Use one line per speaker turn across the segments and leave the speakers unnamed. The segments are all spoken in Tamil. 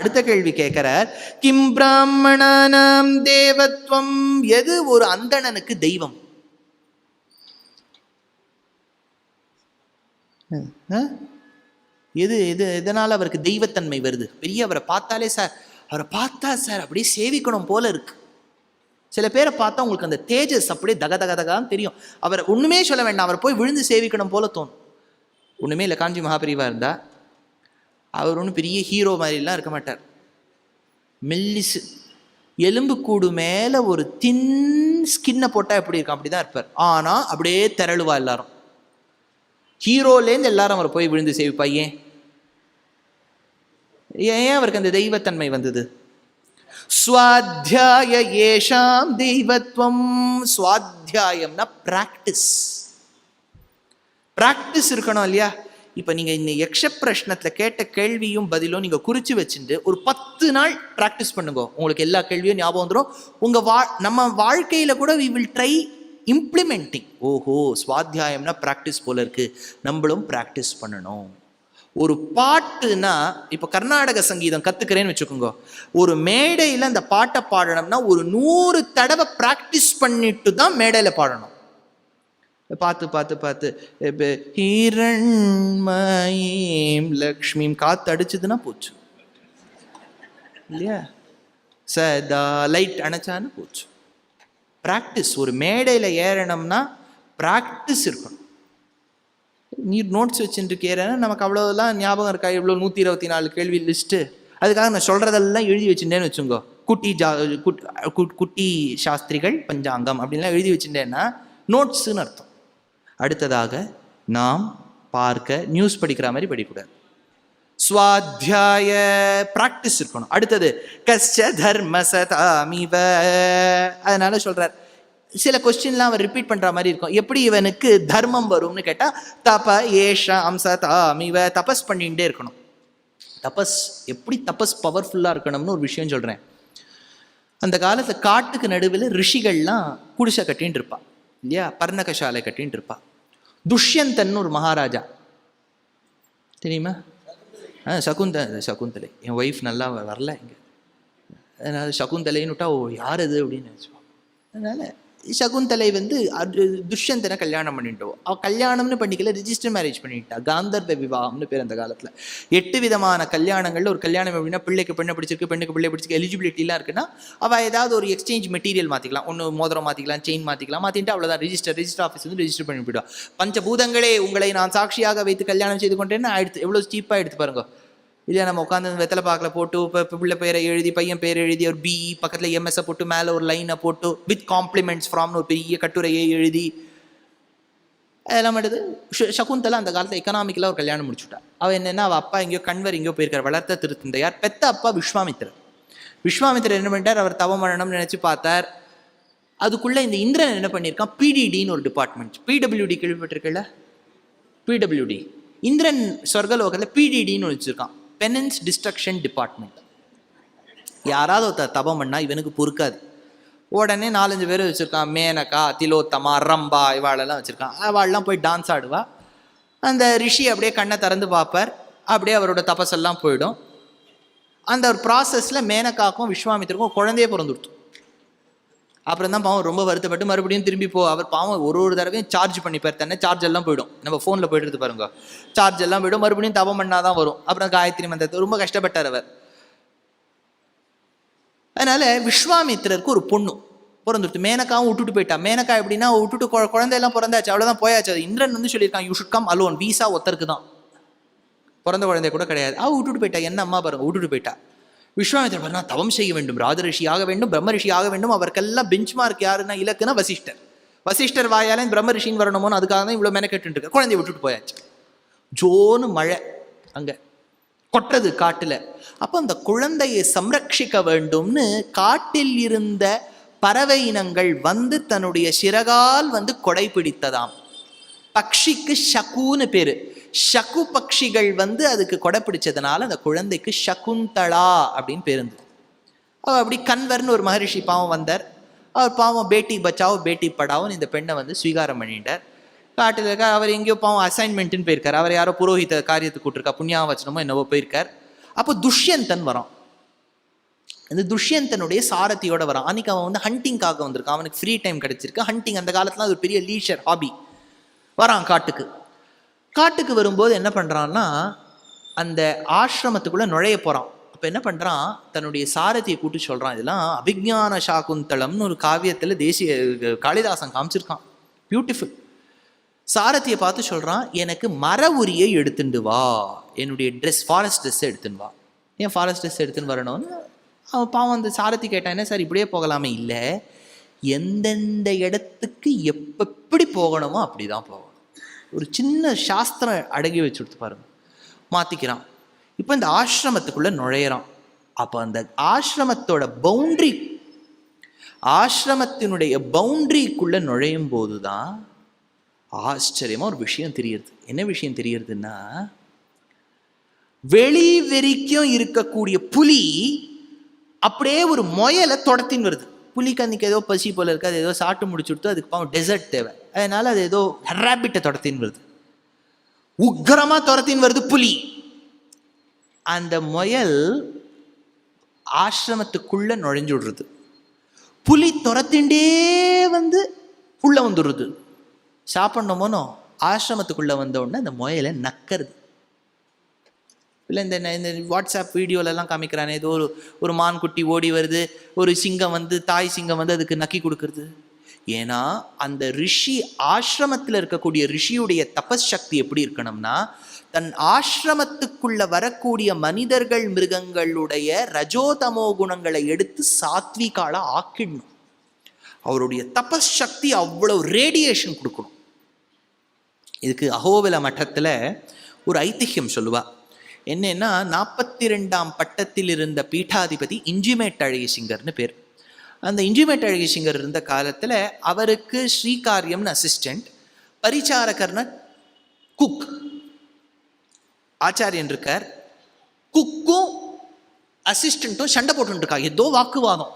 அடுத்த கேள்வி கேட்கிறார், கிம் பிராமணானாம் தேவத்வம், எது ஒரு அந்தணனுக்கு தெய்வம்? எது எது எதனால அவருக்கு தெய்வத்தன்மை வருது? பெரிய அவரை பார்த்தாலே சார், அவரை பார்த்தா சார் அப்படியே சேவிக்கணும் போல இருக்கு. சில பேரை பார்த்தா உங்களுக்கு அந்த தேஜஸ் அப்படியே தக தக தகான்னு தெரியும். அவரை ஒண்ணுமே சொல்ல வேண்டாம், அவரை போய் விழுந்து சேவிக்கணும் போல தோணும். ஒண்ணுமே இல்லை, காஞ்சி மகாபிரிவா இருந்தா அவர் ஒன்றும் பெரிய ஹீரோ மாதிரிலாம் இருக்க மாட்டார். மெல்லிசு, எலும்பு கூடு மேலே ஒரு தின் ஸ்கின்னை போட்டால் எப்படி இருக்கும் அப்படிதான் இருப்பார். ஆனால் அப்படியே திரளுவா எல்லாரும். ஹீரோலேருந்து எல்லாரும் அவரை போய் விழுந்து சேவிப்பா. ஏன் ஏன் அவருக்கு அந்த தெய்வத்தன்மை வந்தது? ஸ்வாத்தியாய ஏஷாம் தெய்வத்வம். ஸ்வாத்தியாயம்னா பிராக்டிஸ். பிராக்டிஸ் இருக்கணும் இல்லையா? இப்போ நீங்கள் இந்த யக்ஷ பிரஷ்னத்தில் கேட்ட கேள்வியும் பதிலும் நீங்கள் குறித்து வச்சுட்டு ஒரு 10 நாள் ப்ராக்டிஸ் பண்ணுங்க, உங்களுக்கு எல்லா கேள்வியும் ஞாபகம் வந்துடும். நம்ம வாழ்க்கையில் கூட we will try implementing. ஓஹோ, ஸ்வாத்தியாயம்னா ப்ராக்டிஸ் போல இருக்கு, நம்மளும் ப்ராக்டிஸ் பண்ணணும். ஒரு பாட்டுனா, இப்போ கர்நாடக சங்கீதம் கற்றுக்கிறேன்னு வச்சுக்கோங்க, ஒரு மேடையில் அந்த பாட்டை பாடணும்னா ஒரு 100 தடவை ப்ராக்டிஸ் பண்ணிட்டு தான் மேடையில் பாடணும். பார்த்து பார்த்து பார்த்து இப்போ ஹிரண்மயீம் லக்ஷ்மியும் காற்று அடிச்சதுன்னா போச்சு இல்லையா? சதா லைட் அணைச்சான்னு போச்சு. ப்ராக்டிஸ். ஒரு மேடையில் ஏறணும்னா ப்ராக்டிஸ் இருக்கணும். நீர் நோட்ஸ் வச்சுட்டு ஏறனா நமக்கு அவ்வளோலாம் ஞாபகம் இருக்கா? இவ்வளோ 124 கேள்வி லிஸ்ட்டு. அதுக்காக நான் சொல்கிறதெல்லாம் எழுதி வச்சுட்டேன்னு வச்சுங்கோ. குட்டி சாஸ்திரிகள் பஞ்சாங்கம் அப்படின்லாம் எழுதி வச்சுட்டேன்னா நோட்ஸுன்னு அர்த்தம். அடுத்ததாக நாம் பார்க்க நியூஸ் படிக்கிற மாதிரி படிக்கூடாது. ஸ்வாத்தியாய பிராக்டிஸ் இருக்கணும். அடுத்தது கஸ்ய தர்ம சதாமிவ. அதனால சொல்றார், சில கொஸ்டின்லாம் அவர் ரிப்பீட் பண்ற மாதிரி இருக்கும். எப்படி இவனுக்கு தர்மம் வரும்னு கேட்டா, தப ஏஷாம் சதாமிவ. தபஸ் பண்ணிகிட்டே இருக்கணும். தபஸ் எப்படி தபஸ் பவர்ஃபுல்லா இருக்கணும்னு ஒரு விஷயம் சொல்றேன். அந்த காலத்துல காட்டுக்கு நடுவில் ரிஷிகள்லாம் குடிசை கட்டின்னு இருப்பா இல்லையா? பர்ணகசாலை கட்டின்னு இருப்பா. துஷ்யந்தன் ஒரு மகாராஜா தெரியுமா? சகுந்தலை. என் ஒய்ஃப் நல்லா வரல இங்கே, அதனால சகுந்தலைன்னு விட்டா ஓ யார் அது அப்படின்னு நினச்சிப்போம். அதனால சகுந்தலை துஷ்யந்தனை கல்யாணம் பண்ணிட்டோம். அவள் கல்யாணம்னு பண்ணிக்கல, ரிஜிஸ்டர் மேரேஜ் பண்ணிட்டா. காந்தர்வ விவாகம்னு பேர் அந்த காலத்தில். 8 விதமான கல்யாணங்கள்ல ஒரு கல்யாணம் எப்படின்னா, பிள்ளைக்கு பெண்ணை பிடிச்சிருக்கு, பெண்ணுக்கு பிள்ளை பிடிச்சிருக்கு, எலிஜிபிலிட்டிலாம் இருக்குன்னா அவள் ஏதாவது ஒரு எக்ஸ்சேஞ்ச் மெட்டீரியல் மாற்றிக்கலாம். ஒன்று மோதிரம் மாற்றிக்கலாம், செயின் மாற்றிக்கலாம். மாற்றிட்டு அவ்வளோதான், ரிஜிஸ்டர் ஆஃபீஸ் ரெஜிஸ்டர் பண்ணி போயிடுவா. பஞ்சபூதங்களே உங்களை நான் சாட்சியாக வைத்து கல்யாணம் செய்து கொண்டேன்னு ஆயிடுத்து. எவ்வளோ சீப்பாக எடுத்து பாருங்க இல்லையா? நம்ம உட்காந்து வெத்தலை பாக்கில் போட்டு இப்போ பிள்ளை பேரை எழுதி, பையன் பேர் எழுதி, ஒரு பிஇ பக்கத்தில் எம்எஸ்ஸை போட்டு மேலே ஒரு லைனை போட்டு வித் காம்ப்ளிமெண்ட்ஸ் ஃப்ராம்னு ஒரு பெரிய கட்டுரையை எழுதி அதெல்லாம் எடுத்து. சகுந்தலா அந்த காலத்தில் எக்கனாமிக்கலாக ஒரு கல்யாணம் முடிச்சுட்டா. அவள் என்னென்னா, அவள் அப்பா எங்கேயோ கண்வர் எங்கேயோ போயிருக்கார், வளர்த்த திருத்தந்தையார். பெத்த அப்பா விஸ்வாமித்திரர் என்ன பண்ணிட்டார், அவர் தவம் பண்ணணும்னு நினச்சி பார்த்தார். அதுக்குள்ளே இந்த இந்திரன் என்ன பண்ணியிருக்கான், பிடிடின்னு ஒரு டிபார்ட்மெண்ட். பிடபிள்யூடி கேள்விப்பட்டிருக்கல? பிடபிள்யூடி இந்திரன் சொர்க்கலோகத்தில் பிடிடின்னு வச்சுருக்கான், பெனன்ஸ் டிஸ்ட்ரக்ஷன் டிபார்ட்மெண்ட். யாராவது ஒருத்தர் தபம் பண்ணா இவனுக்கு பொறுக்காது. உடனே 4-5 பேர் வச்சுருக்கான். மேனகா, திலோத்தமா, ரம்பா இவாளெல்லாம் வச்சுருக்கான். அவள்லாம் போய் டான்ஸ் ஆடுவா. அந்த ரிஷி அப்படியே கண்ணை திறந்து பார்ப்பார். அப்படியே அவரோட தபஸெல்லாம் போயிடும். அந்த ஒரு ப்ராசஸில் மேனகாக்கும் விஸ்வாமித்திரக்கும் குழந்தையே பிறந்துடுத்து. அப்புறம் தான் பாவம் ரொம்ப வருத்தப்பட்டு மறுபடியும் திரும்பி அவர் பாவம் ஒரு தடவையும் சார்ஜ் பண்ணிப்பார் தன்னை. சார்ஜ் எல்லாம் போயிடும். நம்ம ஃபோனில் போய்ட்டு பாருங்க, சார்ஜ் எல்லாம் போயிடும். மறுபடியும் தவம் பண்ணாதான் வரும். அப்புறம் காயத்ரி மந்திரத்தை ரொம்ப கஷ்டப்பட்டார் அவர். அதனால விஸ்வாமித்திரருக்கு ஒரு பொண்ணு பிறந்துடுத்து. மேனகாவும் விட்டுட்டு போயிட்டா. மேனகா எப்படின்னா, விட்டுட்டு குழந்தையெல்லாம் பிறந்தாச்சு, அவ்வளோதான் போயாச்சு. அது இந்திரன் சொல்லியிருக்கான், you should come alone. Visa ஒருத்தருக்கு தான், பிறந்த குழந்தைய கூட கிடையாது. அவள் விட்டுட்டு போயிட்டா. என்ன அம்மா பாருங்க, விட்டுட்டு போயிட்டா. விஸ்வாமித்திரர் பண்ணா தவம் செய்ய வேண்டும், ராஜரிஷி ஆக வேண்டும், பிரம்ம ரிஷி ஆக வேண்டும். அவருக்கெல்லாம் பெஞ்ச் மார்க் யாருன்னா, இலக்குன்னா வசிஷ்டர் வாயாலே பிரம்ம ரிஷின்னு வரணுமோன்னு அதுக்காக தான் இவ்வளோ மெனக்கெட்டு இருக்கு. குழந்தைய விட்டுட்டு போயாச்சு. ஜோனு மழை அங்கே கொட்டது காட்டுல. அப்போ அந்த குழந்தையை சம்ரட்சிக்க வேண்டும்னு காட்டில் இருந்த பறவை இனங்கள் தன்னுடைய சிறகால் கொடை பிடித்ததாம். பக்ஷிக்கு ஷகுன்னு பேரு. ஷகு பக்ஷிகள் அதுக்கு கொடை பிடிச்சதுனால அந்த குழந்தைக்கு சகுந்தலா அப்படின்னு பேருந்து. அவர் அப்படி கன்வர்னு ஒரு மகரிஷி பாவம் வந்தார். அவர் பாவம் பேட்டி பச்சாவோ பேட்டி படாவோன்னு இந்த பெண்ணை ஸ்வீகாரம் பண்ணிட்டார். காட்டில் இருக்க அவர் எங்கேயோ பாவம் அசைன்மெண்ட்டுன்னு போயிருக்கார். அவர் யாரோ புரோஹித காரியத்துக்கு கூட்டிருக்கா, புண்ணியாவச்சனமோ என்னவோ போயிருக்கார். அப்போ துஷ்யந்தன் வரான். அந்த துஷ்யந்தனுடைய சாரதியோட வரான். அன்னைக்கு அவன் வந்து ஹண்டிங்காக வந்திருக்கான், அவனுக்கு ஃப்ரீ டைம் கிடைச்சிருக்கு. ஹண்டிங் அந்த காலத்துல அது ஒரு பெரிய லீஷர் ஹாபி. வரான் காட்டுக்கு வரும்போது என்ன பண்றான்னா, அந்த ஆசிரமத்துக்குள்ள நுழைய போறான். அப்ப என்ன பண்றான், தன்னுடைய சாரதியை கூட்டி சொல்றான். இதெல்லாம் அபிஜ்ஞான சாகுந்தளம்னு ஒரு காவியத்துல தேசிய காளிதாசன் காமிச்சிருக்கான், பியூட்டிஃபுல். சாரதியை பார்த்து சொல்றான், எனக்கு மர உரியை எடுத்துட்டு வா, என்னுடைய ட்ரெஸ் ஃபாரஸ்ட் ட்ரெஸ் எடுத்துன்னு வா. ஏன் ஃபாரஸ்ட் ட்ரெஸ் எடுத்துன்னு வரணும்னு அவன் பாவம் அந்த சாரதி கேட்டான். என்ன சார் இப்படியே போகலாமே? இல்லை, எந்தெந்த இடத்துக்கு எப்படி போகணுமோ அப்படிதான் போகணும். ஒரு சின்ன சாஸ்திரம் அடங்கி வச்சு கொடுத்து பாருங்க, மாத்திக்கிறான். இப்போ இந்த ஆசிரமத்துக்குள்ள நுழையிறான். அப்போ அந்த ஆசிரமத்தினுடைய பவுண்டரிக்குள்ள நுழையும் போதுதான் ஆச்சரியமா ஒரு விஷயம் தெரியுது. என்ன விஷயம் தெரியுதுன்னா, வெளி வரைக்கும் இருக்கக்கூடிய புலி அப்படியே ஒரு முயலை தொடத்தின்னு வருது. புலிக்கு அன்னைக்கு ஏதோ பசி போல இருக்கு, அது ஏதோ சாப்பிட்டு முடிச்சு கொடுத்து, அதுக்கு பாவம் டெசர்ட் தேவை, அதனால அது ஏதோ ரேபிட்டை தொடத்தின்னு வருது, உக்ரமா துரத்தின்னு வருது புலி. அந்த முயல் ஆசிரமத்துக்குள்ள நுழைஞ்சு விடுறது. புலி துரத்திண்டே வந்து உள்ள வந்துடுறது. சாப்பிடணுமோனோ ஆசிரமத்துக்குள்ள வந்த உடனே அந்த முயலை நக்கிறது. இல்லை இந்த வாட்ஸ்அப் வீடியோலெல்லாம் காமிக்கிறானே, ஏதோ ஒரு மான் குட்டி ஓடி வருது, ஒரு சிங்கம் வந்து, தாய் சிங்கம் வந்து அதுக்கு நக்கி கொடுக்கறது. ஏன்னா அந்த ரிஷி, ஆசிரமத்தில் இருக்கக்கூடிய ரிஷியுடைய தபஸ் சக்தி எப்படி இருக்கணும்னா, தன் ஆசிரமத்துக்குள்ள வரக்கூடிய மனிதர்கள் மிருகங்களுடைய ரஜோதமோ குணங்களை எடுத்து சாத்விகால ஆக்கிடணும். அவருடைய தபஸ் சக்தி அவ்வளவு ரேடியேஷன் கொடுக்கணும். இதுக்கு அகோபில மட்டத்தில் ஒரு ஐதிஹ்யம் சொல்லுவா. என்னன்னா, 42ஆம் பட்டத்தில் இருந்த பீட்டாதிபதி இஞ்சிமேட் அழகிசிங்கர்னு பேர். அந்த இஞ்சிமேட் அழகிசிங்கர் இருந்த காலத்தில் அவருக்கு ஸ்ரீகாரியம்னு அசிஸ்டண்ட், பரிச்சாரகர்னா குக், ஆச்சாரியன் இருக்கார். குக்கும் அசிஸ்டண்ட்டும் சண்டை போட்டு இருக்கா, ஏதோ வாக்குவாதம்.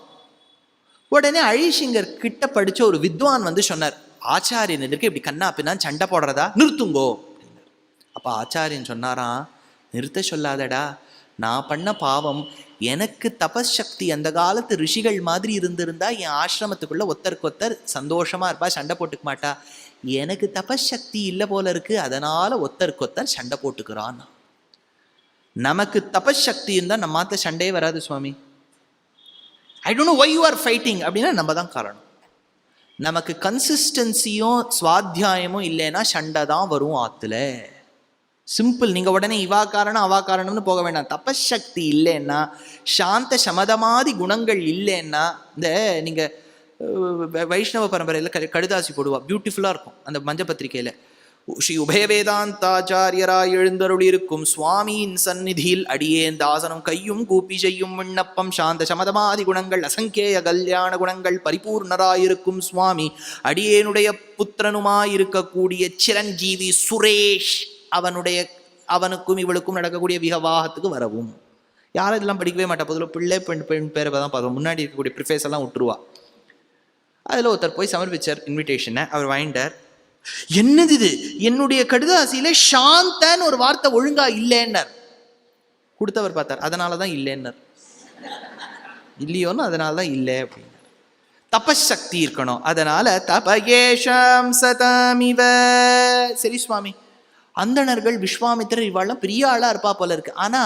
உடனே அழிசிங்கர் கிட்ட படிச்ச ஒரு வித்வான் வந்து சொன்னார், ஆச்சாரியன் எதற்கு இப்படி கண்ணா பின்னா சண்டை போடுறதா, நிறுத்துங்கோ அப்படின்னார். அப்போ ஆச்சாரியன் சொன்னாராம், நிறுத்த சொல்லாதடா, நான் பண்ண பாவம், எனக்கு தபஸ் சக்தி அந்த காலத்து ரிஷிகள் மாதிரி இருந்திருந்தா என் ஆசிரமத்துக்குள்ள ஒத்தருக்கு சந்தோஷமா இருப்பா, சண்டை போட்டுக்க மாட்டா. எனக்கு தபஸ் சக்தி இல்லை போல இருக்கு, அதனால ஒத்தருக்கு சண்டை போட்டுக்கிறான். நமக்கு தபஸ் சக்தி இருந்தால் நம்ம மாத்த சண்டையே வராது சுவாமி. I don't know why you are fighting அப்படின்னா நம்ம தான் காரணம். நமக்கு கன்சிஸ்டன்சியும் சுவாத்தியாயமும் இல்லைன்னா சண்டை தான் வரும் ஆத்துல. சிம்பிள். நீங்க உடனே இவா காரணம் அவா காரணம்னு போக வேண்டாம். தபஸ் சக்தி இல்லைன்னா, சாந்த சமதமாதி குணங்கள் இல்லைன்னா, இந்த நீங்க வைஷ்ணவ பரம்பரையில் கடுதாசி போடுவா, பியூட்டிஃபுல்லா இருக்கும் அந்த மஞ்ச பத்திரிகையில. ஸ்ரீ உபயவேதாந்தாச்சாரியராய் எழுந்தருள் இருக்கும் சுவாமியின் சந்நிதியில் அடியேன் தாசனம் கையும் கூப்பி செய்யும் விண்ணப்பம், சாந்த சமதமாதி குணங்கள் அசங்கேய கல்யாண குணங்கள் பரிபூர்ணராயிருக்கும் சுவாமி, அடியேனுடைய புத்திரனுமாயிருக்கக்கூடிய சிரஞ்சீவி சுரேஷ் அவனுக்கும் இவளுக்கும் நடக்கக்கூடிய விவாகத்துக்கு வரவும். யாரும் இதெல்லாம் படிக்கவே மாட்டா, பொதுவாக பிள்ளை பெண் பேரை தான் பார்க்கணும். முன்னாடி இருக்கக்கூடிய ப்ரிஃபேஸ் எல்லாம் விட்டுருவா. அதில் ஒருத்தர் போய் சமர்ப்பிச்சார் இன்விடேஷனை. அவர் வாங்கிட்டார். என்னது இது, என்னுடைய கடுதாசியில சாந்தன்னு ஒரு வார்த்தை ஒழுங்கா இல்லைன்னார். கொடுத்தவர் பார்த்தார், அதனால தான் இல்லைன்னார். இல்லையோன்னு அதனால தான் இல்லை அப்படின்னு. தபஸ் சக்தி இருக்கணும், அதனால தபயேஷம் சதமிவ. சரி சுவாமி, அந்தணர்கள் விஸ்வாமித்திரர் இவாளெல்லாம் பெரிய ஆளா இருப்பா போல இருக்கு, ஆனா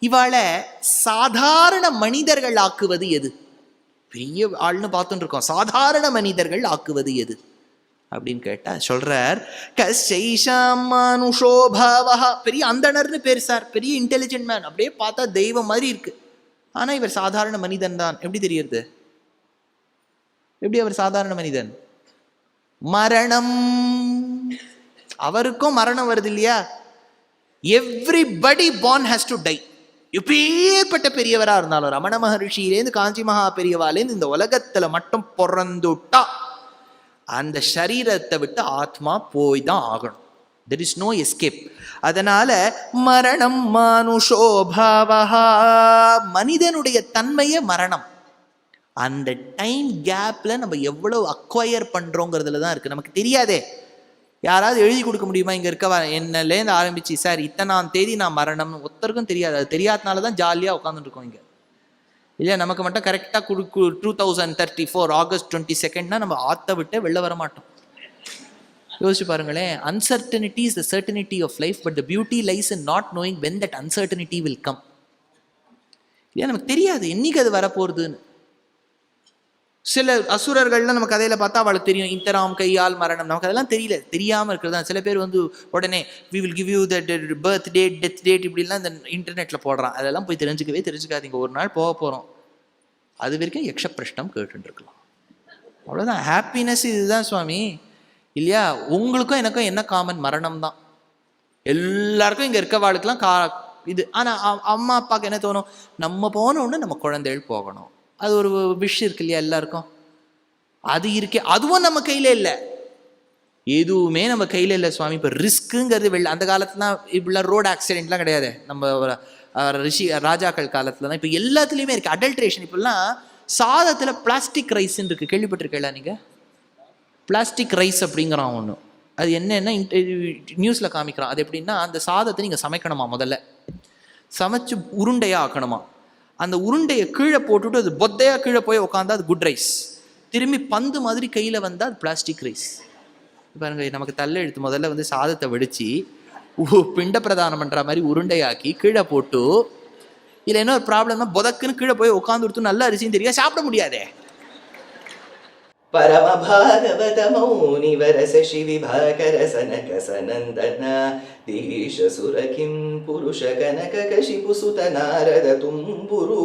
இவாளை சாதாரண மனிதர்கள் ஆக்குவது எது? பெரிய ஆள்னு பார்த்துட்டு இருக்கோம், சாதாரண மனிதர்கள் ஆக்குவது எது அப்படின்னு கேட்டா சொல்றார், கஷைஷாமானுஷோபாவஹ. பெரிய அந்தணர்னு பேர் சார், பெரிய இன்டெலிஜென்ட் மேன், அப்படியே பார்த்தா தெய்வம் மாதிரி இருக்கு, ஆனா இவர் சாதாரண மனிதன் தான். எப்படி தெரியுது? எப்படி அவர் சாதாரண மனிதன்? மரணம், அவருக்கும் மரணம் வருது இல்லையா? Everybody born has to tie. எப்பேற்பட்ட பெரியவரா இருந்தாலும், ரமண மகர்ஷியிலேருந்து காஞ்சி மகா பெரியவாலேருந்து இந்த உலகத்துல மட்டும் பிறந்துட்டா அந்த சரீரத்தை விட்டு ஆத்மா போய் தான் ஆகணும். There is no escape. அதனால மரணம் மானுஷோபாவஹா, மனிதனுடைய தன்மையே மரணம். அந்த டைம் கேப்ல நம்ம எவ்வளவு அக்வயர் பண்றோங்கிறதுல தான் இருக்கு. நமக்கு தெரியாதே. யாராவது எழுதி கொடுக்க முடியுமா? இங்க இருக்க என்னலேருந்து ஆரம்பிச்சு, சார் இத்தனாம் தேதி நான் மரணம், ஒருத்தருக்கும் தெரியாது. அது தெரியாதனால தான் ஜாலியா உட்காந்துட்டு இருக்கோம் இங்க. இல்லையா? நமக்கு மட்டும் கரெக்டாக 2034 August 22 நம்ம ஆற்ற விட்டு வெளில வர மாட்டோம். யோசிச்சு பாருங்களேன். Uncertainty is the certainty of life, but the beauty lies in not knowing when that uncertainty will come. இல்லையா? நமக்கு தெரியாது என்னைக்கு அது வரப்போகுதுன்னு. சில அசுரர்கள்லாம் நம்ம கதையில் பார்த்தா அவளுக்கு தெரியும், இந்தராம் கையால் மரணம். நமக்கு அதெல்லாம் தெரியல, தெரியாமல் இருக்கிறது தான். சில பேர் வந்து உடனே we will give you the birth date, death date இப்படிலாம் இந்த இன்டர்நெட்டில் போடுறான். அதெல்லாம் போய் தெரிஞ்சுக்காதீங்க. ஒரு நாள் போக போகிறோம், அது வரைக்கும் யக்ஷப்பிரஷ்டம் கேட்டுருக்கலாம். அவ்வளோதான். ஹாப்பினஸ் இதுதான் சுவாமி. இல்லையா? உங்களுக்கும் எனக்கும் என்ன காமன்? மரணம் தான். எல்லாருக்கும் இங்கே இருக்கவாளுக்கெல்லாம் இது. ஆனால் அம்மா அப்பாவுக்கு என்ன தோணும்? நம்ம போனோன்னு நம்ம குழந்தைகள் போகணும். அது ஒரு விஷ் இருக்கு இல்லையா எல்லாருக்கும்? அது இருக்கே, அதுவும் நம்ம கையில் இல்லை. எதுவுமே நம்ம கையில் இல்லை சுவாமி. இப்போ ரிஸ்க்குங்கிறது அந்த காலத்துலாம் இப்படிலாம் ரோடு ஆக்சிடென்ட்லாம் கிடையாது. நம்ம ராஜாக்கள் காலத்துல தான் இப்போ எல்லாத்துலேயுமே இருக்குது அடல்ட்ரேஷன். இப்போல்லாம் சாதத்தில் பிளாஸ்டிக் ரைஸ்ன்னு இருக்குது, கேள்விப்பட்டிருக்கீங்களா நீங்கள்? பிளாஸ்டிக் ரைஸ் அப்படிங்கிறான் ஒன்று. அது என்னென்னா நியூஸில் காமிக்கிறான். அது எப்படின்னா, அந்த சாதத்தை நீங்கள் சமைக்கணுமா, முதல்ல சமைச்சு உருண்டையாக ஆக்கணுமா. அந்த உருண்டையை கீழே போட்டுவிட்டு அது பொத்தையாக கீழே போய் உட்காந்தா அது குட் ரைஸ். திரும்பி பந்து மாதிரி கையில் வந்தால் அது பிளாஸ்டிக் ரைஸ். பாருங்க, நமக்கு தள்ளெழுத்து. முதல்ல வந்து சாதத்தை வெடித்து பிண்ட பிரதானம் பண்ணுற மாதிரி உருண்டையாக்கி கீழே போட்டு, இல்லை என்ன ஒரு ப்ராப்ளம்னா புதக்குன்னு கீழே போய் உட்காந்து கொடுத்து நல்ல அரிசியும் தெரியாது, சாப்பிட முடியாதே.
परम भागवत मौनि वरस शिविभाकर सनक सनंदन दीश सुर किं पुरुष कनक कशिपुसुत नारद तुम्बुरु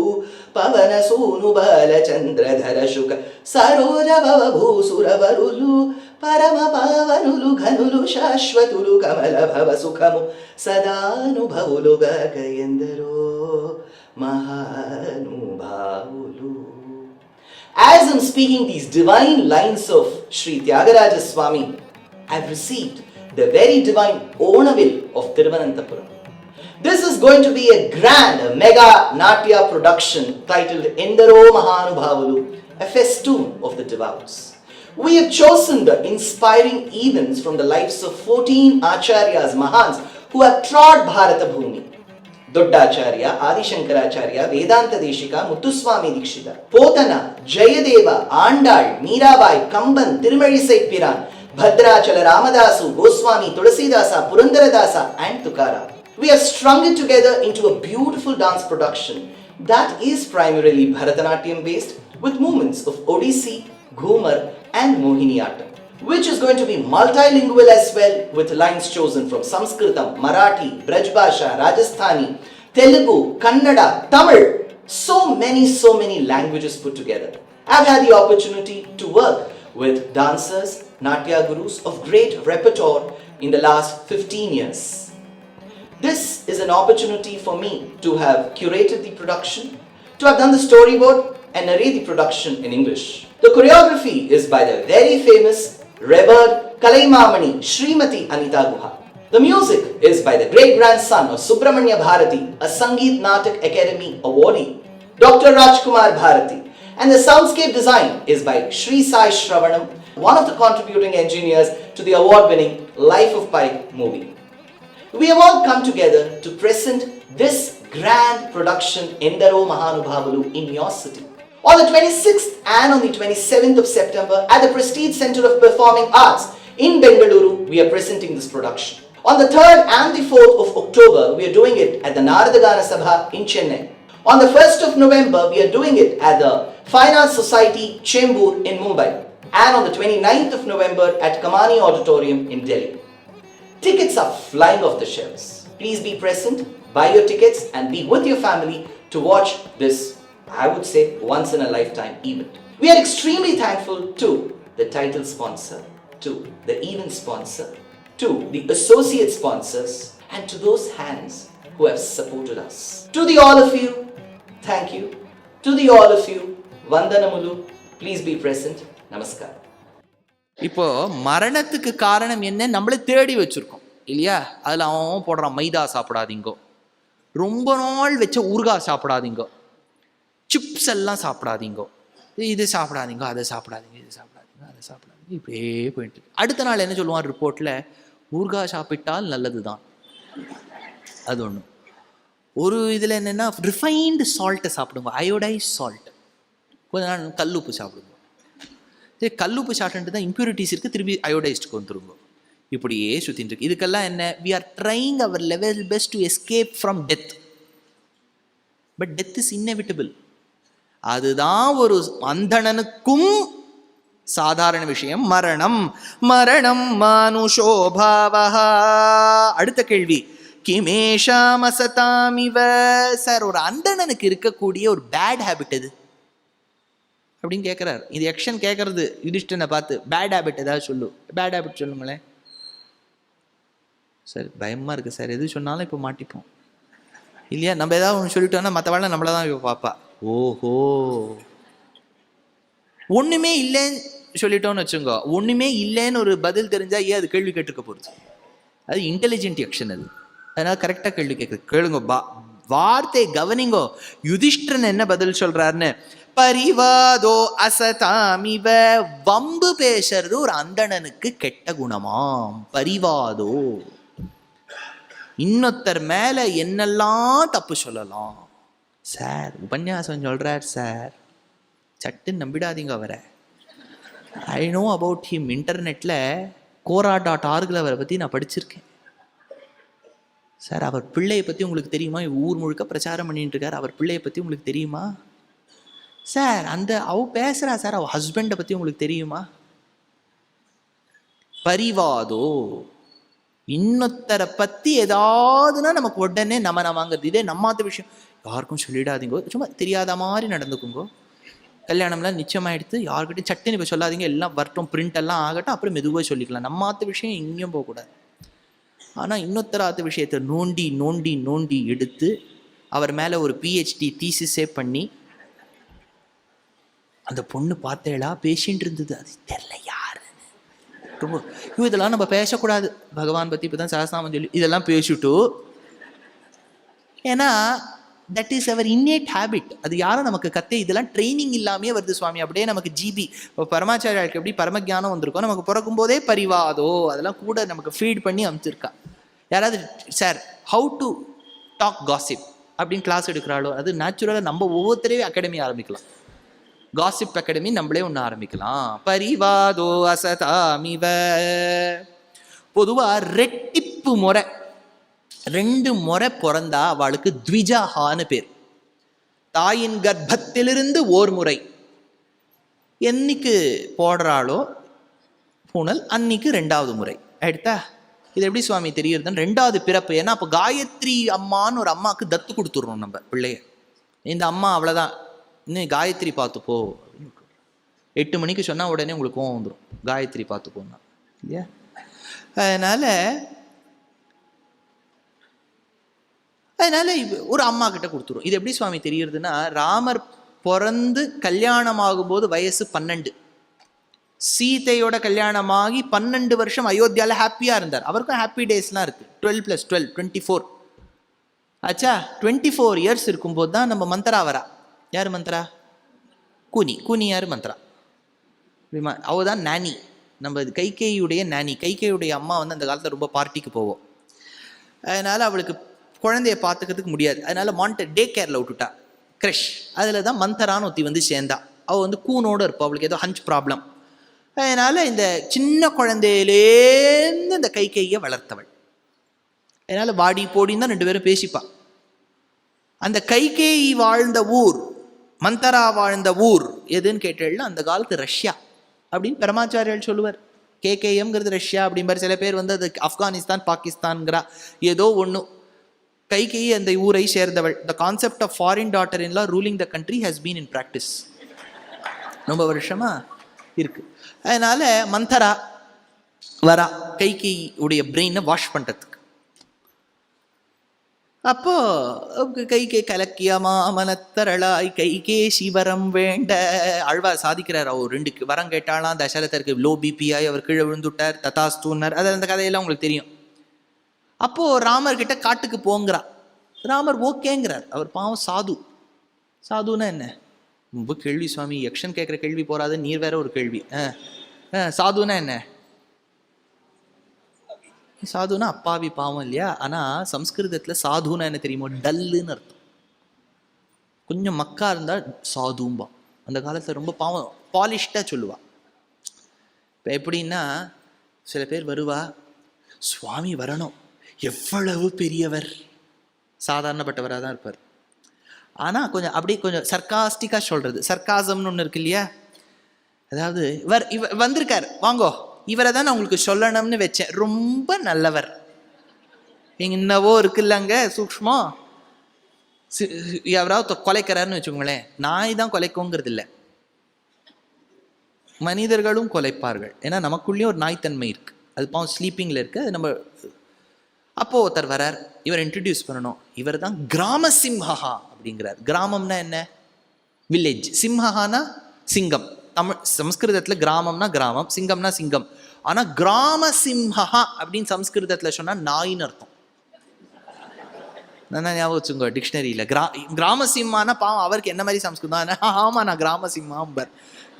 पवन सूनु बालचंद्रधर शुक सरोज भव भूसुर वरुलु परम पावनुलु घनुलु शाश्वतुलु कमल भव सुखमु सदानुभवुलु गाकयेंदरो महानुभावुलु. As I'm speaking these divine lines of Sri Tyagaraja Swami, I've received the very divine Onavil of Thiruvananthapuram. This is going to be a grand, a mega Natya production titled Endaro Mahanubhavulu, a festoon of the devout. We have chosen the inspiring events from the lives of 14 Acharyas, Mahans, who have trod Bharata Bhumi. ದೊಡ್ಡಾಚಾರ್ಯ, Adi Shankaracharya, Vedanta ದೇಶಿಕ, Muthuswamy Dikshita, Pothana, Jayadeva, Andal, Mirabai, Kamban, ತಿರುಮಳಿಸೈ ಪಿರಾನ್, Bhadrachala Ramadasu, Goswami, Tulsidas, Purandaradasa and Tukaram. We have strung it together into a beautiful dance production that is primarily Bharatanatyam based with movements of Odissi, Ghumar and Mohiniyattam, which is going to be multilingual as well, with lines chosen from Sanskritam, Marathi, Braj Bhasha, Rajasthani, Telugu, Kannada, Tamil, so many languages put together. I've had the opportunity to work with dancers, Natya gurus of great repertoire in the last 15 years. This is an opportunity for me to have curated the production, to have done the storyboard and narrate the production in English. The choreography is by the very famous revered Kalaimamani Srimati Anita Guha. The music is by the great grandson of Subramanya Bharati, a Sangeet Natak Academy awardee, Dr. Rajkumar Bharati, and the soundscape design is by Sri Sai Shravanam, one of the contributing engineers to the award-winning Life of Pi movie. We have all come together to present this grand production Endaro Mahanubhavulu in your city. On the 26th and on the 27th of September at the Prestige Center of Performing Arts in Bengaluru, we are presenting this production. On the 3rd and the 4th of October, we are doing it at the Naradagana Sabha in Chennai. On the 1st of November, we are doing it at the Fine Arts Society Chembur in Mumbai. And on the 29th of November at Kamani Auditorium in Delhi. Tickets are flying off the shelves. Please be present, buy your tickets and be with your family to watch this, I would say, once in a lifetime event. We are extremely thankful to the title sponsor, to the event sponsor, to the associate sponsors, and to those hands who have supported us. To the all of you, thank you. To the all of you, Vandanamulu, please be present. Namaskar.
இப்போ மரணத்துக்கு காரணம் என்ன? நம்மளே தேடி வச்சிருக்கோம் இல்லையா? அதில் அவன் போடுறான், மைதா சாப்பிடாதீங்கோ, ரொம்ப நாள் வச்ச ஊறுகாய் சாப்பிடாதீங்கோ, சிப்ஸ் எல்லாம் சாப்பிடாதீங்கோ, இது சாப்பிடாதீங்க, அதை சாப்பிடாதீங்க, இது சாப்பிடாதீங்க, அதை சாப்பிடாதீங்க, இப்படியே போயிட்டு அடுத்த நாள் என்ன சொல்லுவான் ரிப்போர்ட்டில்? ஊறுகாய் சாப்பிட்டால் நல்லது தான். அது ஒன்று. ஒரு இதில் என்னென்னா ரிஃபைன்டு சால்ட்டை சாப்பிடுங்க, அயோடைஸ் சால்ட். கொஞ்ச நாள் கல்லுப்பு சாப்பிடுங்க. சரி, கல்லுப்பு சாப்பிட்டு தான் இம்ப்யூரிட்டிஸ் இருக்குது, திருப்பி அயோடைஸ்டுக்கு வந்துருங்க. இப்படியே சுற்றின்னு இருக்கு. இதுக்கெல்லாம் என்ன, we are trying our level best to escape from death. But death is inevitable. அதுதான் ஒரு அந்தணனுக்கும் சாதாரண விஷயம். மரணம் மரணம் மானுஷோபாவஹா. அடுத்த கேள்வி, கிமேஷாம் அசதாமிவ. சார், ஒரு அந்தணனுக்கு இருக்கக்கூடிய ஒரு பேட் ஹேபிட் எது அப்படின்னு கேட்குறாரு. இது யக்ஷன் கேட்கறது யுதிஷ்டனை பார்த்து, பேட் ஹேபிட் ஏதாவது சொல்லு, பேட் ஹேபிட் சொல்லுங்களேன். சார் பயமாக இருக்குது சார், எது சொன்னாலும் இப்போ மாட்டிப்போம் இல்லையா? நம்ம ஏதாவது ஒன்று சொல்லிட்டோம்னா மற்றவாழ நம்மளை தான் இப்போ பார்ப்பா. ஓஹோ, ஒன்றுமே இல்லைன்னு சொல்லிட்டோன்னு வச்சுங்க, ஒன்றுமே இல்லைன்னு ஒரு பதில் தெரிஞ்சால் ஏன் அது கேள்வி கேட்டுக்க போகிறது? அது இன்டெலிஜென்ட் யக்ஷன் அது. அதனால் கரெக்டாக கேள்வி கேட்குது. கேளுங்க, வார்த்தை கவனிங்கோ. யுதிஷ்டிரன் என்ன பதில் சொல்கிறாருன்னு, பரிவாதோ அசதாமிவ. வம்பு பேசுறது ஒரு அந்தணனுக்கு கெட்ட குணமாம். பரிவாதோ, இன்னொருத்தர் மேலே என்னெல்லாம் தப்பு சொல்லலாம். சார் உபன்யாசம் சொல்கிறார் சார், சட்டுன்னு நம்பிடாதீங்க அவரை. I know about him. இன்டர்நெட்டில் Quora.org அவரை பற்றி நான் படிச்சிருக்கேன் சார். அவர் பிள்ளையை பற்றி உங்களுக்கு தெரியுமா? ஊர் முழுக்க பிரச்சாரம் பண்ணிட்டு இருக்கார். அவர் பிள்ளையை பற்றி உங்களுக்கு தெரியுமா சார்? அவ பேசுகிறா சார், அவள் ஹஸ்பண்டை பற்றி உங்களுக்கு தெரியுமா? பரிவாதோ, இன்னொருத்தரை பற்றி ஏதாவதுன்னா நமக்கு உடனே நம்ம வாங்குறது. இதே நம்மாத்த விஷயம் யாருக்கும் சொல்லிடாதீங்கோ, சும்மா தெரியாத மாதிரி நடந்துக்குங்கோ. கல்யாணம்லாம் நிச்சயமாகிடுது, யார்கிட்டையும் சட்டுன்னு இப்போ சொல்லாதீங்க, எல்லாம் வரட்டும், பிரிண்ட் எல்லாம் ஆகட்டும், அப்புறம் மெதுவாக சொல்லிக்கலாம். நம்மாத்த விஷயம் எங்கேயும் போகக்கூடாது. ஆனால் இன்னொருத்தராத்த விஷயத்தை நோண்டி நோண்டி நோண்டி எடுத்து அவர் மேலே ஒரு PhD தீசிஸே பண்ணி, அந்த பொண்ணு பார்த்தேளா பேசின்னு இருந்தது, அது தெரியல யாருன்னு. ரொம்ப இதெல்லாம் நம்ம பேசக்கூடாது. பகவான் பற்றி இப்போ தான் சஹஸ்ரநாமம் சொல்லி இதெல்லாம் பேசிட்டு, ஏன்னா that is our innate habit. அது யாரும் நமக்கு இதெல்லாம் ட்ரைனிங் இல்லாமே வருது சுவாமி. அப்படியே நமக்கு ஜிபி இப்போ பரமாச்சாரியாளுக்கு எப்படி பரமஜானம் வந்திருக்கோம், நமக்கு பிறக்கும் போதே பரிவாதோ அதெல்லாம் கூட நமக்கு ஃபீட் பண்ணி அமைச்சிருக்கா. யாராவது sir how to talk gossip அப்படின்னு கிளாஸ் எடுக்கிறாளோ, அது நேச்சுரலாக நம்ம ஒவ்வொருத்தரையும் அகாடமி ஆரம்பிக்கலாம். காசிப் அகாடமி நம்மளே ஒன்று ஆரம்பிக்கலாம். பரிவாதோ அசதாமிவ. பொதுவாக ரெட்டிப்பு முறை, 2 முறை பிறந்தா அவளுக்கு த்விஜான்னு பேர். தாயின் கர்ப்பத்திலிருந்து ஓர் முறை என்னைக்கு போடுறாளோ பூனல், அன்னைக்கு 2வது முறை ஆயிடுத்தா. இது எப்படி சுவாமி தெரியுதுன்னு, 2வது பிறப்பு. ஏன்னா அப்போ காயத்ரி அம்மான்னு ஒரு அம்மாவுக்கு தத்து கொடுத்துட்றோம் நம்ம பிள்ளைய. இந்த அம்மா அவ்வளோதான், இன்னும் காயத்ரி பார்த்துப்போ. 8 மணிக்கு சொன்னால் உடனே உங்களுக்கு கோவம் வந்துடும், காயத்ரி பார்த்துப்போன்னா இல்லையா? அதனால ஒரு அம்மா கிட்ட கொடுத்துரும். இது எப்படி சுவாமி தெரியுதுன்னா, ராமர் பிறந்து கல்யாணம் ஆகும்போது வயசு 12, சீதையோட கல்யாணமாகி 12 வருஷம் அயோத்தியாவில் ஹாப்பியாக இருந்தார். அவருக்கும் ஹாப்பி டேஸ்லாம் இருக்குது. 12 + 12 24 ஆச்சா. 24 இயர்ஸ் இருக்கும்போது தான் நம்ம மந்த்ரா வரா. யார் மந்த்ரா? கூனி யார் மந்த்ரா? அவ தான் நானி, நம்ம கைகேயுடைய நானி. கைகேயுடைய அம்மா வந்து அந்த காலத்தில் ரொம்ப பார்ட்டிக்கு போவோம். அதனால் அவளுக்கு குழந்தைய பார்த்துக்கிறதுக்கு முடியாது. அதனால் டே கேரில் விட்டுட்டா, க்ரஷ். அதில் தான் மந்தரான்னு ஒருத்தி வந்து சேர்ந்தா. அவள் வந்து கூனோடு இருப்பா, அவளுக்கு ஏதோ ஹஞ்ச் ப்ராப்ளம். அதனால் இந்த சின்ன குழந்தையிலேருந்து இந்த கைகையை வளர்த்தவள். அதனால் வாடி போடின்னு தான் 2 பேரும் பேசிப்பா. அந்த கைகேயி வாழ்ந்த ஊர், மந்தரா வாழ்ந்த ஊர் எதுன்னு கேட்டேன்னா அந்த காலத்து ரஷ்யா அப்படின்னு பரமாச்சாரியால் சொல்லுவார். கேகேஎம்ங்கிறது ரஷ்யா அப்படிம்பார். சில பேர் வந்து அது ஆப்கானிஸ்தான் பாகிஸ்தான்கிறா, ஏதோ ஒன்று. கைகேயி அந்த ஊரை சேர்ந்தவள். The concept of foreign daughter in law ruling the country has been in practice, ரொம்ப வருஷமா இருக்கு. அதனால மந்தரா வரா கைகேயி உடைய பிரெயினை வாஷ் பண்ணுறதுக்கு. அப்போ கைகே கலக்கியமா மனத்தரளாய் கைகே சிவரம் வேண்ட ஆழ்வார் சாதிக்கிறார். அவர் 2 வரம் கேட்டாலாம் தசரதருக்கு லோ பிபிஆய், அவர் கீழே விழுந்துட்டார், ததாஸ்தூனர். அது அந்த கதையெல்லாம் உங்களுக்கு தெரியும். அப்போது ராமர்கிட்ட காட்டுக்கு போங்கிறா. ராமர் ஓகேங்கிறார். அவர் பாவம் சாது. சாதுன்னா என்ன? ரொம்ப கேள்வி சுவாமி, யக்ஷன் கேட்குற கேள்வி போறாது, நீர் வேற ஒரு கேள்வி. சாதுன்னா என்ன? சாதுனா அப்பாவி பாவம் இல்லையா? ஆனால் சம்ஸ்கிருதத்தில் சாதுன்னா என்ன தெரியுமோ? டல்லுன்னு அர்த்தம். கொஞ்சம் மக்கா இருந்தால் சாதும்பா. அந்த காலத்தில் ரொம்ப பாவம் பாலிஷ்டாக சொல்லுவா. இப்போ எப்படின்னா, சில பேர் வருவா, சுவாமி வரணும், எவ்வளவு பெரியவர், சாதாரணப்பட்டவராக தான் இருப்பார். ஆனால் கொஞ்சம் அப்படியே கொஞ்சம் சர்க்காஸ்டிக்காக சொல்கிறது, சர்க்காசம்னு ஒன்று இருக்கு இல்லையா? அதாவது இவர் வந்திருக்கார், வாங்கோ, இவரை தான் நான் உங்களுக்கு சொல்லணும்னு வச்சேன், ரொம்ப நல்லவர். என்னவோ இருக்குல்லங்க சூக்ஷ்மம். யாராவது கொலைக்கிறாருன்னு வச்சுக்கோங்களேன், நாய் தான் கொலைக்குங்கிறது இல்லை, மனிதர்களும் கொலைப்பார்கள். ஏன்னா நமக்குள்ளேயும் ஒரு நாய்த்தன்மை இருக்கு, அது பாவம் ஸ்லீப்பிங்கில் இருக்கு. அது நம்ம அப்போ ஒருத்தர் வரார், இவர் இன்ட்ரடியூஸ் பண்ணணும், இவர் தான் கிராம சிம்ஹா அப்படிங்கிறார். கிராமம்னா என்ன? வில்லேஜ். சிம்ஹானா சிங்கம். தமிழ் சம்ஸ்கிருதத்தில் கிராமம்னா கிராமம், சிங்கம்னா சிங்கம். ஆனால் கிராம சிம்ஹா அப்படின்னு சம்ஸ்கிருதத்தில் சொன்னால் நாயின்னு அர்த்தம். நான் ஞாபகம் வச்சுங்க டிக்ஷனரியில். கிராம சிம்மானா பாவம் அவருக்கு என்ன மாதிரி சம்ஸ்கிருதம்? ஆமாம், நான் கிராம சிம்மாம்பர்,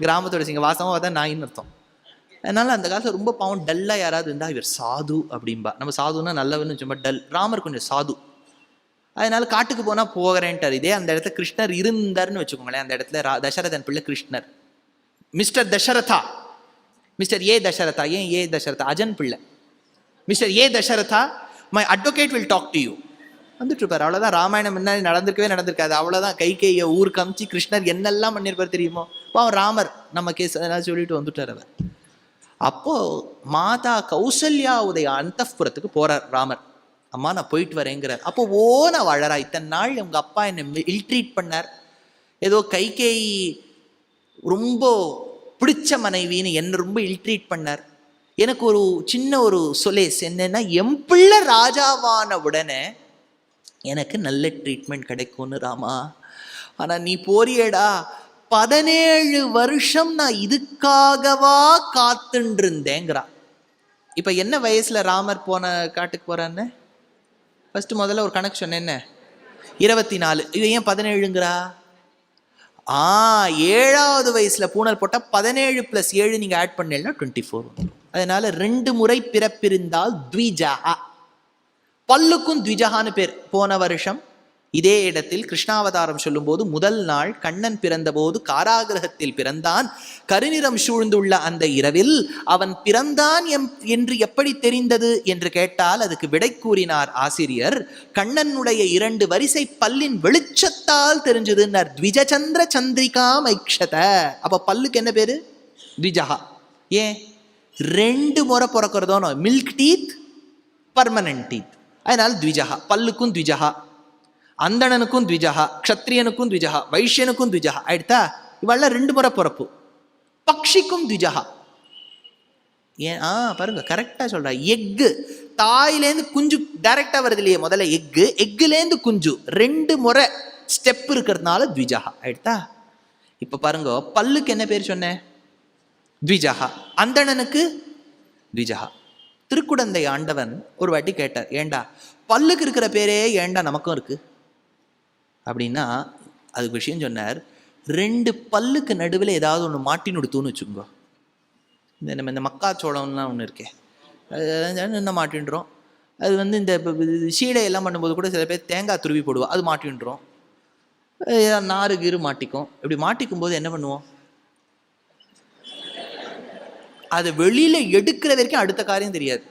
கிராமத்தோட சிங்கம். வாசமாக பார்த்தா நாயின்னு அர்த்தம். அதனால அந்த காலத்தில் ரொம்ப பாவம் டல்லாக யாராவது இருந்தால் இவர் சாது அப்படின்பா. நம்ம சாதுன்னா நல்லவன்னு சும்மா டல். ராமர் கொஞ்சம் சாது, அதனால காட்டுக்கு போனால் போகிறேன்ட்டார். இதே அந்த இடத்துல கிருஷ்ணர் இருந்தார்னு வச்சுக்கோங்களேன், அந்த இடத்துல தசரதன் பிள்ளை கிருஷ்ணர், mister Dasharatha, mister A Dasharatha. ஏன் ஏ தசரதா? அஜன் பிள்ளை. Mister A Dasharatha, my advocate will talk to you. வந்துட்டு இருப்பார். அவ்வளோதான். ராமாயணம் முன்னாடி நடந்திருக்காது. அவ்வளோதான். கைகையை ஊர் காமிச்சு கிருஷ்ணர் என்னெல்லாம் பண்ணியிருப்பார் தெரியுமோ? பாவம் ராமர் நம்ம கேஸ் அதெல்லாம் சொல்லிட்டு வந்துட்டார் அவர். அப்போ மாதா கௌசல்யாவுடைய அந்தப்புறத்துக்கு போறார் ராமர். அம்மா நான் போயிட்டு வரேங்கிறார். அப்போ நான் வாழறா, இத்தனை நாள் உங்க அப்பா என்னை இல்ட்ரீட் பண்ணார், ஏதோ கைகேயி ரொம்ப பிடிச்ச மனைவின்னு என்ன ரொம்ப இல்ட்ரீட் பண்ணார். எனக்கு ஒரு சின்ன ஒரு சொலேஸ் என்னன்னா, என் பிள்ளை ராஜாவான உடனே எனக்கு நல்ல ட்ரீட்மெண்ட் கிடைக்கும்னு ராமா. ஆனா நீ போறியேடா, 17 வருஷம் நான் இதுக்காகவா காத்துட்டு இருந்தேங்கிறா. இப்ப என்ன வயசுல ராமர் போன காட்டுக்கு போறான்னு ஃபர்ஸ்ட் முதல்ல ஒரு கணக்கு சொன்னேன், என்ன 24. இது ஏன் 17ங்கிறா? 7வது வயசுல பூனல் போட்டா 17 + 7 நீங்க ஆட் பண்ணீங்கன்னா 24. அதனால 2 முறை பிறப்பிருந்தால் த்விஜஹா. பல்லுக்கும் த்விஜஹான்னு பேர். போன வருஷம் இதே இடத்தில் கிருஷ்ணாவதாரம் சொல்லும்போது முதல் நாள் கண்ணன் பிறந்தபோது காராகிரகத்தில் பிறந்தான். கருநிறம் சூழ்ந்துள்ள அந்த இரவில் அவன் பிறந்தான் என்று எப்படி தெரிந்தது என்று கேட்டால் அதுக்கு விடை கூறினார் ஆசிரியர். கண்ணனுடைய 2 வரிசை பல்லின் வெளிச்சத்தால் தெரிஞ்சதுன்னார். த்விஜச்சந்திர சந்திரிகா மைக்ஷத. அப்ப பல்லுக்கு என்ன பேரு? த்விஜஹா. ஏன் 2 முறை பிறக்கிறதோனோ, மில்க் டீத், பர்மனன்ட் டீத். அதனால த்விஜஹா. பல்லுக்கும் த்விஜஹா, அந்தணனுக்கும் த்விஜஹா, க்ஷத்ரியனுக்கும் த்விஜஹா, வைஷ்யனுக்கும் த்விஜஹா. ஆயிடுத்தா? இவெல்லாம் 2 முறை பிறப்பு. பக்ஷிக்கும் த்விஜஹா. ஏன் பாருங்க, கரெக்டா சொல்றா. எக்கு தாயிலேருந்து குஞ்சு டைரக்டா வருது இல்லையே, முதல்ல எக்குலேருந்து குஞ்சு 2 முறை ஸ்டெப் இருக்கிறதுனால த்விஜஹா. ஆயிடுத்தா? இப்ப பாருங்க, பல்லுக்கு என்ன பேர் சொன்னேன்? த்விஜஹா. அந்தணனுக்கு த்விஜஹா. திருக்குடந்தை ஆண்டவன் ஒரு வாட்டி கேட்டார், ஏண்டா பல்லுக்கு இருக்கிற பேரே ஏண்டா நமக்கும் இருக்கு அப்படின்னா அதுக்கு விஷயம் சொன்னார். 2 பல்லுக்கு நடுவில் ஏதாவது ஒன்று மாட்டின்னு கொடுத்துன்னு வச்சுக்கோங்க. நம்ம இந்த மக்காச்சோளம்லாம் ஒன்று இருக்கே, என்ன மாட்டின்றோம். அது இந்த சீடையெல்லாம் பண்ணும்போது கூட சில பேர் தேங்காய் துருவி போடுவோம், அது மாட்டின்றோம். நாறு கீறு மாட்டிக்கும். இப்படி மாட்டிக்கும் போது என்ன பண்ணுவோம்? அது வெளியில எடுக்கிற வரைக்கும் அடுத்த காரியம் தெரியாது.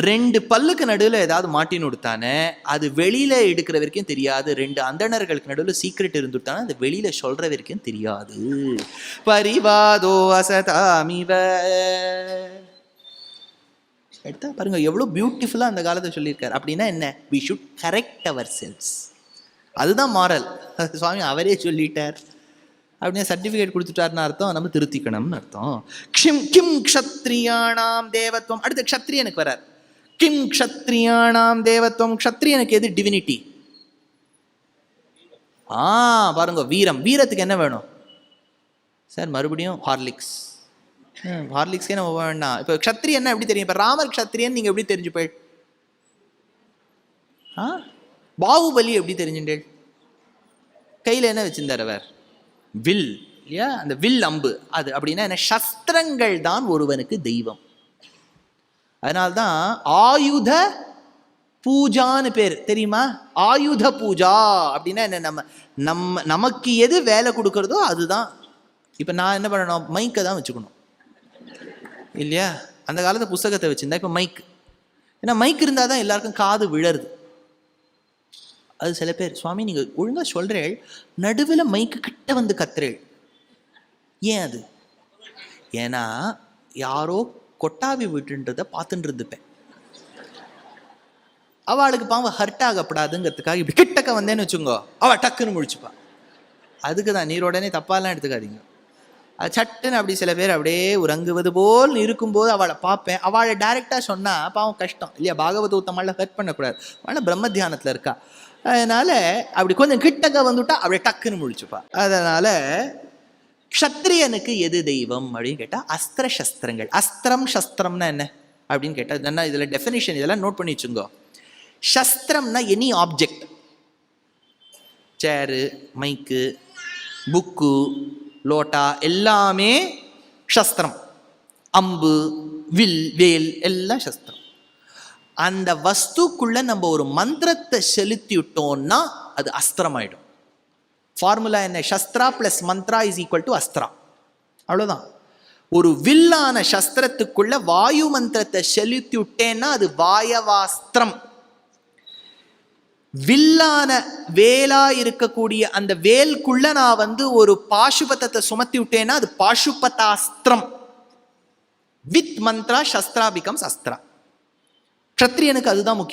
2 பல்லுக்கு நடுவில் ஏதாவது மாட்டின்னு கொடுத்தானே அது வெளியில எடுக்கிற வரைக்கும் தெரியாது. 2 அந்தணர்களுக்கு நடுவில் சீக்ரெட் இருந்துட்டானே அது வெளியில சொல்ற வரைக்கும் தெரியாது. பரிவாதோ அசதாமிவ. எடுத்தா பாருங்க எவ்வளவு பியூட்டிஃபுல்லா அந்த காலத்தை சொல்லியிருக்காரு. அப்படின்னா என்ன? we should correct ourselves. அதுதான் மாரல். சுவாமி அவரே சொல்லிட்டார் அப்படின்னு சர்டிஃபிகேட் கொடுத்துட்டாருன்னு அர்த்தம், நம்ம திருத்திக்கணும்னு அர்த்தம். கிம் க்ஷத்ரியாணாம் தேவத்துவம். அடுத்து க்ஷத்ரியனுக்கு வரார். கிம் க்ஷத்ரியாணாம் தேவத்துவம். க்ஷத்ரியனுக்கு எது டிவினிட்டி? பாருங்க, வீரம். வீரத்துக்கு என்ன வேணும் சார்? மறுபடியும் ஹார்லிக்ஸ். ஹார்லிக்ஸே நம்ம வேண்டாம். இப்போ க்ஷத்ரியன்னா எப்படி தெரியும்? இப்போ ராமர் க்ஷத்ரியன் நீங்க எப்படி தெரிஞ்சு போய்? பாகுபலி எப்படி தெரிஞ்சுட்டேன்? கையில் என்ன வச்சிருந்தார் அவர்? வில். இல்லையா? அந்த வில் அம்பு. அது அப்படின்னா என்ன? சஸ்திரங்கள் தான் ஒருவனுக்கு தெய்வம். அதனால்தான் ஆயுத பூஜான்னு பேர் தெரியுமா? ஆயுத பூஜா அப்படின்னா என்ன? நமக்கு எது வேலை கொடுக்கறதோ அதுதான். இப்போ நான் என்ன பண்ணணும்? மைக்கை தான் வச்சுக்கணும் இல்லையா? அந்த காலத்து புஸ்தகத்தை வச்சுருந்தா இப்போ மைக். ஏன்னா மைக் இருந்தால் தான் எல்லாருக்கும் காது விழருது. அது சில பேர், சுவாமி நீங்கள் ஒழுங்காக சொல்கிறேள், நடுவில் மைக்கு கிட்ட வந்து கத்துறேள். ஏன் அது? ஏன்னா யாரோ கொட்டாவி விட்டுன்றதை பார்த்துட்டு இருந்துப்பேன். அவளுக்கு பாவம் ஹர்ட் ஆகப்படாதுங்கிறதுக்காக இப்படி கிட்டக்க வந்தேன்னு வச்சுங்கோ, அவள் டக்குன்னு முழிச்சுப்பா. அதுக்கு தான் நீர் உடனே தப்பாலாம் எடுத்துக்காதீங்க. அது சட்டுன்னு அப்படி சில பேர் அப்படியே உறங்குவது போல் இருக்கும்போது அவளை பார்ப்பேன். அவளை டைரெக்டாக சொன்னால் பாவம் கஷ்டம் இல்லையா? பாகவத உத்தமால ஹர்ட் பண்ணக்கூடாது. அவளை பிரம்ம தியானத்தில் இருக்கா. அதனால் அப்படி கொஞ்சம் கிட்டக்க வந்துவிட்டா அப்படியே டக்குன்னு முழிச்சுப்பா. அதனால் க்ஷத்ரியனுக்கு எது தெய்வம் அப்படின்னு கேட்டால் அஸ்திர சஸ்திரங்கள். அஸ்திரம் சஸ்திரம்னா என்ன அப்படின்னு கேட்டால் என்ன? இதில் டெஃபினிஷன் இதெல்லாம் நோட் பண்ணி வச்சுங்கோ. சஸ்திரம்னா எனி ஆப்ஜெக்ட். சேரு, மைக்கு, புக்கு, லோட்டா எல்லாமே சஸ்திரம். அம்பு, வில், வேல் எல்லாம் சஸ்திரம். அந்த வஸ்துக்குள்ள நம்ம ஒரு மந்திரத்தை செலுத்தி விட்டோம்னா அது அஸ்திரம் ஆயிடும். ஃபார்முலா என்ன? Shastra plus mantra is equal to astra. அவ்வளோதான். ஒரு வில்லான சஸ்திரத்துக்குள்ள வாயு மந்திரத்தை செலுத்தி விட்டேன்னா அது வாயவாஸ்திரம். வில்லான வேலா இருக்கக்கூடிய அந்த வேல்குள்ள நான் ஒரு பாசுபதத்தை சுமத்தி விட்டேன்னா அது பாசுபதாஸ்திரம். With mantra shastra becomes astra. க்ஷத்ரியனுக்கு அதுதான் முக்கியம்.